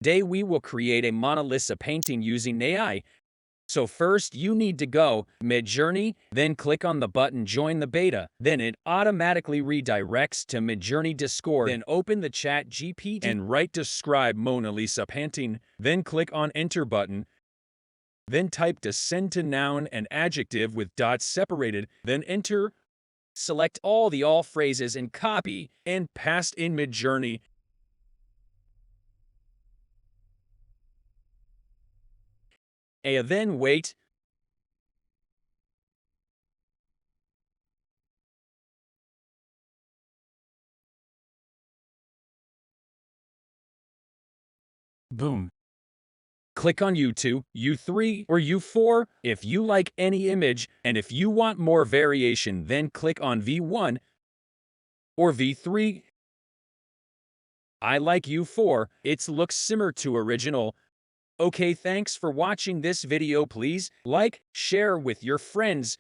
Today we will create a Mona Lisa painting using AI. So first you need to go MidJourney, then click on the button Join the Beta. Then it automatically redirects to MidJourney Discord. Then open the ChatGPT and write Describe Mona Lisa painting. Then click on Enter button. Then type descend to noun and adjective with dots separated. Then enter. Select all phrases and copy and paste in MidJourney. And then wait. Boom. Click on U2, U3, or U4 if you like any image, and if you want more variation then click on V1 or V3. I like U4, it looks similar to original. Okay, thanks for watching this video. Please like, share with your friends.